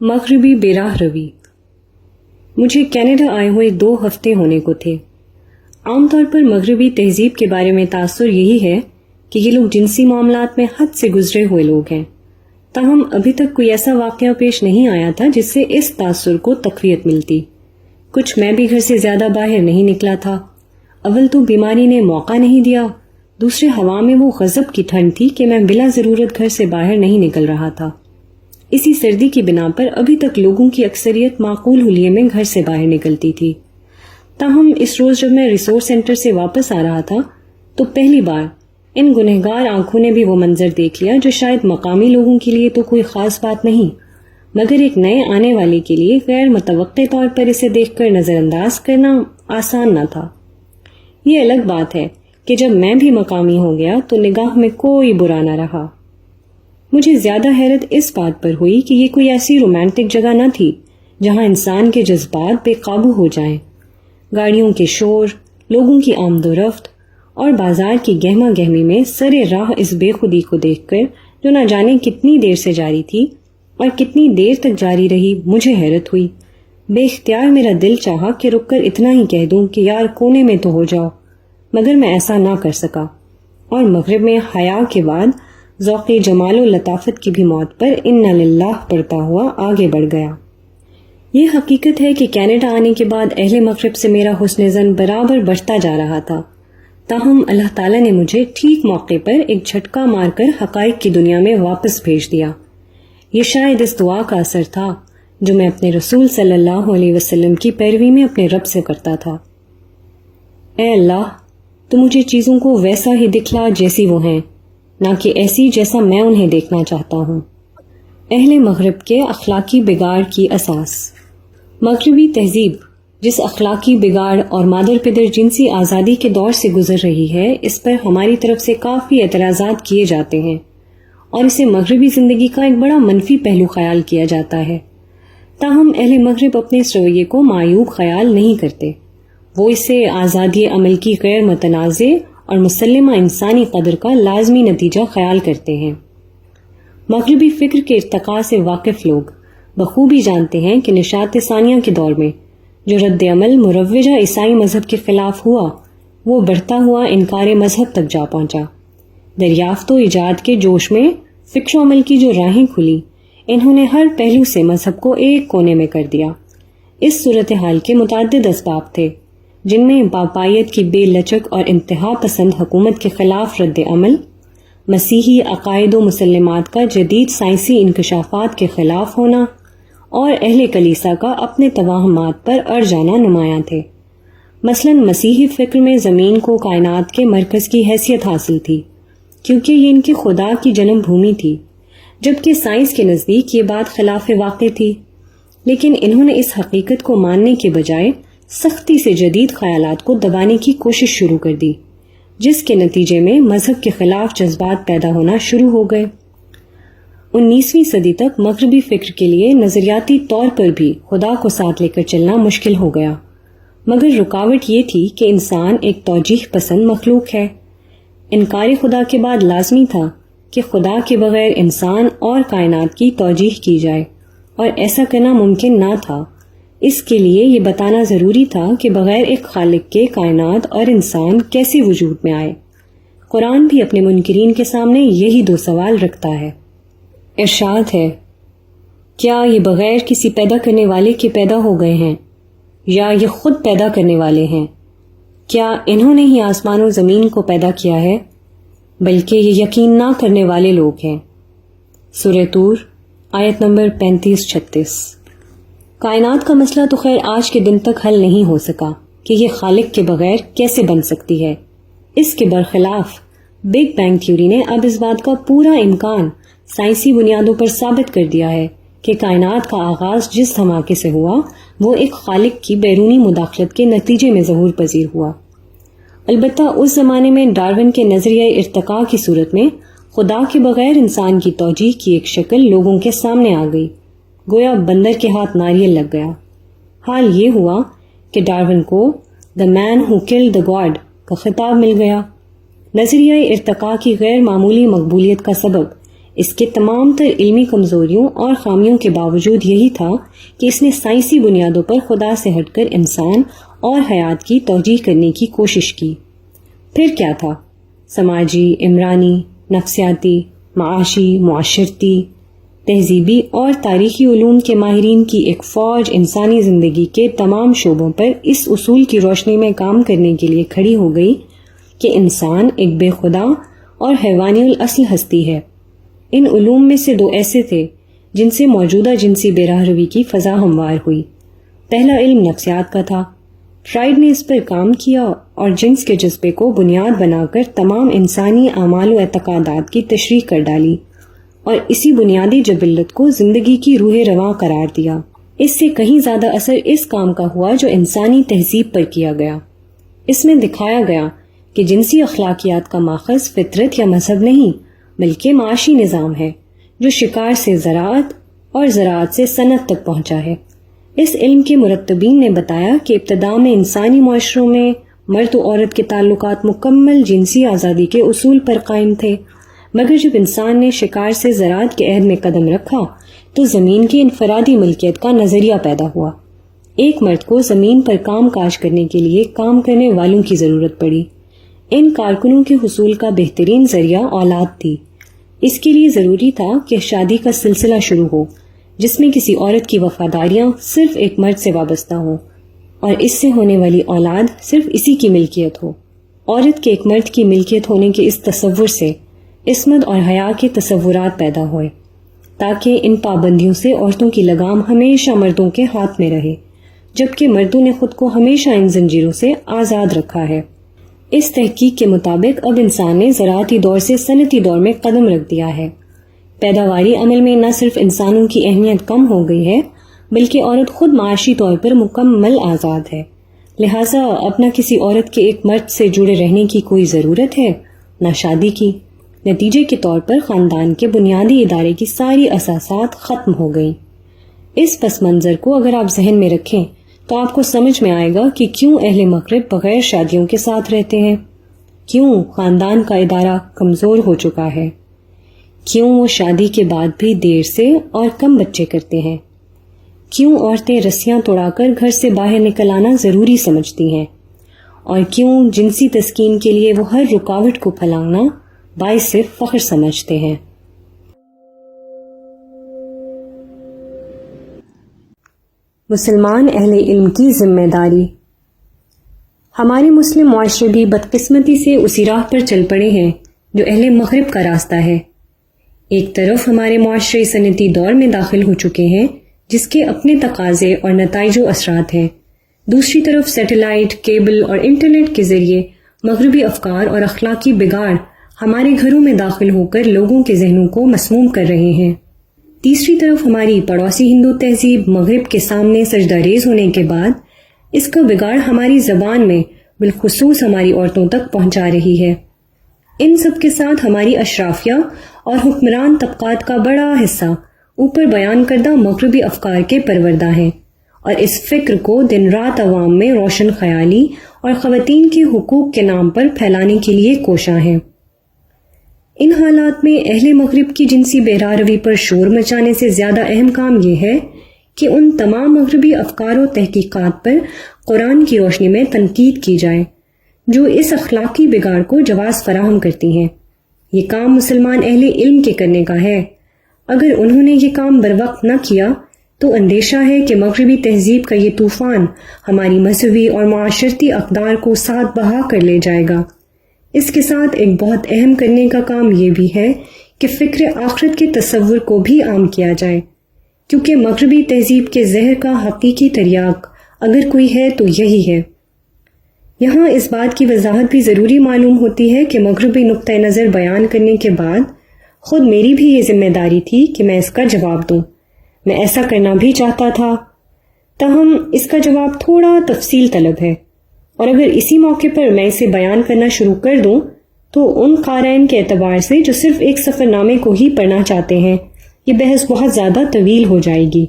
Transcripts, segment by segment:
مغربی براہ روی۔ مجھے کینیڈا آئے ہوئے 2 ہفتے ہونے کو تھے۔ عام طور پر مغربی تہذیب کے بارے میں تاثر یہی ہے کہ یہ لوگ جنسی معاملات میں حد سے گزرے ہوئے لوگ ہیں، تاہم ابھی تک کوئی ایسا واقعہ پیش نہیں آیا تھا جس سے اس تاثر کو تقویت ملتی۔ کچھ میں بھی گھر سے زیادہ باہر نہیں نکلا تھا۔ اول تو بیماری نے موقع نہیں دیا، دوسرے ہوا میں وہ غضب کی ٹھنڈ تھی کہ میں بلا ضرورت گھر سے باہر نہیں نکل رہا تھا۔ اسی سردی کی بنا پر ابھی تک لوگوں کی اکثریت معقول حلیے میں گھر سے باہر نکلتی تھی۔ تاہم اس روز جب میں ریسورس سینٹر سے واپس آ رہا تھا تو پہلی بار ان گنہگار آنکھوں نے بھی وہ منظر دیکھ لیا جو شاید مقامی لوگوں کے لیے تو کوئی خاص بات نہیں، مگر ایک نئے آنے والے کے لیے غیر متوقع طور پر اسے دیکھ کر نظر انداز کرنا آسان نہ تھا۔ یہ الگ بات ہے کہ جب میں بھی مقامی ہو گیا تو نگاہ میں کوئی برا نہ رہا۔ مجھے زیادہ حیرت اس بات پر ہوئی کہ یہ کوئی ایسی رومانٹک جگہ نہ تھی جہاں انسان کے جذبات بے قابو ہو جائیں۔ گاڑیوں کے شور، لوگوں کی آمد و رفت اور بازار کی گہما گہمی میں سر راہ اس بے خودی کو دیکھ کر جو نہ جانے کتنی دیر سے جاری تھی اور کتنی دیر تک جاری رہی، مجھے حیرت ہوئی۔ بے اختیار میرا دل چاہا کہ رک کر اتنا ہی کہہ دوں کہ یار کونے میں تو ہو جاؤ، مگر میں ایسا نہ کر سکا، اور مغرب میں حیا کے بعد ذوق جمال و لطافت کی بھی موت پر انا للہ پڑھتا ہوا آگے بڑھ گیا۔ یہ حقیقت ہے کہ کینیڈا آنے کے بعد اہل مغرب سے میرا حسن زن برابر بڑھتا جا رہا تھا، تاہم اللہ تعالیٰ نے مجھے ٹھیک موقع پر ایک جھٹکا مار کر حقائق کی دنیا میں واپس بھیج دیا۔ یہ شاید اس دعا کا اثر تھا جو میں اپنے رسول صلی اللہ علیہ وسلم کی پیروی میں اپنے رب سے کرتا تھا۔ اے اللہ، تو مجھے چیزوں کو ویسا ہی دکھلا جیسی وہ ہیں، نہ کہ ایسی جیسا میں انہیں دیکھنا چاہتا ہوں۔ اہل مغرب کے اخلاقی بگاڑ کی اساس۔ مغربی تہذیب جس اخلاقی بگاڑ اور مادر پدر جنسی آزادی کے دور سے گزر رہی ہے، اس پر ہماری طرف سے کافی اعتراضات کیے جاتے ہیں اور اسے مغربی زندگی کا ایک بڑا منفی پہلو خیال کیا جاتا ہے۔ تاہم اہل مغرب اپنے اس رویے کو معیوب خیال نہیں کرتے، وہ اسے آزادی عمل کی غیر متنازع اور مسلمہ انسانی قدر کا لازمی نتیجہ خیال کرتے ہیں۔ مغربی فکر کے ارتقاء سے واقف لوگ بخوبی جانتے ہیں کہ نشاط ثانیہ کے دور میں جو رد عمل مروجہ عیسائی مذہب کے خلاف ہوا، وہ بڑھتا ہوا انکار مذہب تک جا پہنچا۔ دریافت و ایجاد کے جوش میں فکر و عمل کی جو راہیں کھلی، انہوں نے ہر پہلو سے مذہب کو ایک کونے میں کر دیا۔ اس صورتحال کے متعدد اسباب تھے، جن میں باپائیت کی بے لچک اور انتہا پسند حکومت کے خلاف رد عمل، مسیحی عقائد و مسلمات کا جدید سائنسی انکشافات کے خلاف ہونا اور اہل کلیسا کا اپنے توہمات پر اڑ جانا نمایاں تھے۔ مثلا مسیحی فکر میں زمین کو کائنات کے مرکز کی حیثیت حاصل تھی، کیونکہ یہ ان کے خدا کی جنم بھومی تھی، جبکہ سائنس کے نزدیک یہ بات خلاف واقع تھی۔ لیکن انہوں نے اس حقیقت کو ماننے کے بجائے سختی سے جدید خیالات کو دبانے کی کوشش شروع کر دی، جس کے نتیجے میں مذہب کے خلاف جذبات پیدا ہونا شروع ہو گئے۔ 19ویں صدی تک مغربی فکر کے لیے نظریاتی طور پر بھی خدا کو ساتھ لے کر چلنا مشکل ہو گیا، مگر رکاوٹ یہ تھی کہ انسان ایک توجیہ پسند مخلوق ہے۔ انکار خدا کے بعد لازمی تھا کہ خدا کے بغیر انسان اور کائنات کی توجیہ کی جائے، اور ایسا کرنا ممکن نہ تھا۔ اس کے لیے یہ بتانا ضروری تھا کہ بغیر ایک خالق کے کائنات اور انسان کیسے وجود میں آئے۔ قرآن بھی اپنے منکرین کے سامنے یہی 2 سوال رکھتا ہے۔ ارشاد ہے، کیا یہ بغیر کسی پیدا کرنے والے کے پیدا ہو گئے ہیں، یا یہ خود پیدا کرنے والے ہیں؟ کیا انہوں نے ہی آسمان و زمین کو پیدا کیا ہے؟ بلکہ یہ یقین نہ کرنے والے لوگ ہیں۔ سورہ طور آیت نمبر 35-36۔ کائنات کا مسئلہ تو خیر آج کے دن تک حل نہیں ہو سکا کہ یہ خالق کے بغیر کیسے بن سکتی ہے۔ اس کے برخلاف بگ بینگ تھیوری نے اب اس بات کا پورا امکان سائنسی بنیادوں پر ثابت کر دیا ہے کہ کائنات کا آغاز جس دھماکے سے ہوا وہ ایک خالق کی بیرونی مداخلت کے نتیجے میں ظہور پذیر ہوا۔ البتہ اس زمانے میں ڈارون کے نظریہ ارتقاء کی صورت میں خدا کے بغیر انسان کی توجیہ کی ایک شکل لوگوں کے سامنے آ گئی، گویا بندر کے ہاتھ ناریل لگ گیا۔ حال یہ ہوا کہ ڈارون کو "دا مین ہو کلڈ دا گاڈ" کا خطاب مل گیا۔ نظریہ ارتقاء کی غیر معمولی مقبولیت کا سبب اس کے تمام تر علمی کمزوریوں اور خامیوں کے باوجود یہی تھا کہ اس نے سائنسی بنیادوں پر خدا سے ہٹ کر انسان اور حیات کی توجیہ کرنے کی کوشش کی۔ پھر کیا تھا؟ سماجی، عمرانی، نفسیاتی، معاشی، معاشرتی، تہذیبی اور تاریخی علوم کے ماہرین کی ایک فوج انسانی زندگی کے تمام شعبوں پر اس اصول کی روشنی میں کام کرنے کے لیے کھڑی ہو گئی کہ انسان ایک بے خدا اور حیوانی الاصل ہستی ہے۔ ان علوم میں سے دو ایسے تھے جن سے موجودہ جنسی بے راہ روی کی فضا ہموار ہوئی۔ پہلا علم نفسیات کا تھا۔ فرائیڈ نے اس پر کام کیا اور جنس کے جذبے کو بنیاد بنا کر تمام انسانی اعمال و اعتقادات کی تشریح کر ڈالی اور اسی بنیادی جبلت کو زندگی کی روح رواں قرار دیا۔ اس سے کہیں زیادہ اثر اس کام کا ہوا جو انسانی تہذیب پر کیا گیا۔ اس میں دکھایا گیا کہ جنسی اخلاقیات کا ماخذ فطرت یا مذہب نہیں بلکہ معاشی نظام ہے جو شکار سے زراعت اور زراعت سے صنعت تک پہنچا ہے۔ اس علم کے مرتبین نے بتایا کہ ابتداء میں انسانی معاشروں میں مرد و عورت کے تعلقات مکمل جنسی آزادی کے اصول پر قائم تھے، مگر جب انسان نے شکار سے زراعت کے عہد میں قدم رکھا تو زمین کی انفرادی ملکیت کا نظریہ پیدا ہوا۔ ایک مرد کو زمین پر کام کاج کرنے کے لیے کام کرنے والوں کی ضرورت پڑی۔ ان کارکنوں کے حصول کا بہترین ذریعہ اولاد تھی۔ اس کے لیے ضروری تھا کہ شادی کا سلسلہ شروع ہو جس میں کسی عورت کی وفاداریاں صرف ایک مرد سے وابستہ ہوں اور اس سے ہونے والی اولاد صرف اسی کی ملکیت ہو۔ عورت کے ایک مرد کی ملکیت ہونے کے اس تصور سے عصمت اور حیا کے تصورات پیدا ہوئے تاکہ ان پابندیوں سے عورتوں کی لگام ہمیشہ مردوں کے ہاتھ میں رہے، جبکہ مردوں نے خود کو ہمیشہ ان زنجیروں سے آزاد رکھا ہے۔ اس تحقیق کے مطابق اب انسان نے زراعتی دور سے صنعتی دور میں قدم رکھ دیا ہے۔ پیداواری عمل میں نہ صرف انسانوں کی اہمیت کم ہو گئی ہے بلکہ عورت خود معاشی طور پر مکمل آزاد ہے، لہٰذا اب نہ کسی عورت کے ایک مرد سے جڑے رہنے کی کوئی ضرورت ہے نہ شادی کی۔ نتیجے کے طور پر خاندان کے بنیادی ادارے کی ساری اساسات ختم ہو گئیں۔ اس پس منظر کو اگر آپ ذہن میں رکھیں تو آپ کو سمجھ میں آئے گا کہ کیوں اہل مغرب بغیر شادیوں کے ساتھ رہتے ہیں، کیوں خاندان کا ادارہ کمزور ہو چکا ہے، کیوں وہ شادی کے بعد بھی دیر سے اور کم بچے کرتے ہیں، کیوں عورتیں رسیاں توڑا کر گھر سے باہر نکل آنا ضروری سمجھتی ہیں، اور کیوں جنسی تسکین کے لیے وہ ہر رکاوٹ کو پھلانگنا باعث فخر سمجھتے ہیں۔ مسلمان اہل علم کی ذمہ داری۔ ہمارے مسلم معاشرے بھی بدقسمتی سے اسی راہ پر چل پڑے ہیں جو اہل مغرب کا راستہ ہے۔ ایک طرف ہمارے معاشرے صنعتی دور میں داخل ہو چکے ہیں جس کے اپنے تقاضے اور نتائج و اثرات ہیں، دوسری طرف سیٹلائٹ، کیبل اور انٹرنیٹ کے ذریعے مغربی افکار اور اخلاقی بگاڑ ہمارے گھروں میں داخل ہو کر لوگوں کے ذہنوں کو مسموم کر رہے ہیں۔ تیسری طرف ہماری پڑوسی ہندو تہذیب مغرب کے سامنے سجدہ ریز ہونے کے بعد اس کا بگاڑ ہماری زبان میں بالخصوص ہماری عورتوں تک پہنچا رہی ہے۔ ان سب کے ساتھ ہماری اشرافیہ اور حکمران طبقات کا بڑا حصہ اوپر بیان کردہ مغربی افکار کے پروردہ ہیں اور اس فکر کو دن رات عوام میں روشن خیالی اور خواتین کے حقوق کے نام پر پھیلانے کے لیے کوشاں ہیں۔ ان حالات میں اہل مغرب کی جنسی بے راہ روی پر شور مچانے سے زیادہ اہم کام یہ ہے کہ ان تمام مغربی افکار و تحقیقات پر قرآن کی روشنی میں تنقید کی جائے جو اس اخلاقی بگاڑ کو جواز فراہم کرتی ہیں۔ یہ کام مسلمان اہل علم کے کرنے کا ہے۔ اگر انہوں نے یہ کام بروقت نہ کیا تو اندیشہ ہے کہ مغربی تہذیب کا یہ طوفان ہماری مذہبی اور معاشرتی اقدار کو ساتھ بہا کر لے جائے گا۔ اس کے ساتھ ایک بہت اہم کرنے کا کام یہ بھی ہے کہ فکر آخرت کے تصور کو بھی عام کیا جائے، کیونکہ مغربی تہذیب کے زہر کا حقیقی تریاق اگر کوئی ہے تو یہی ہے۔ یہاں اس بات کی وضاحت بھی ضروری معلوم ہوتی ہے کہ مغربی نقطہ نظر بیان کرنے کے بعد خود میری بھی یہ ذمہ داری تھی کہ میں اس کا جواب دوں۔ میں ایسا کرنا بھی چاہتا تھا، تاہم اس کا جواب تھوڑا تفصیل طلب ہے، اور اگر اسی موقع پر میں اسے بیان کرنا شروع کر دوں تو ان قارئین کے اعتبار سے جو صرف ایک سفر نامے کو ہی پڑھنا چاہتے ہیں یہ بحث بہت زیادہ طویل ہو جائے گی،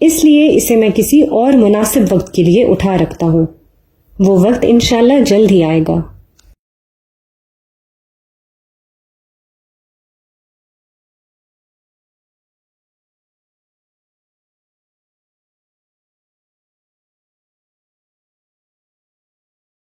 اس لیے اسے میں کسی اور مناسب وقت کے لیے اٹھا رکھتا ہوں۔ وہ وقت انشاءاللہ جلد ہی آئے گا۔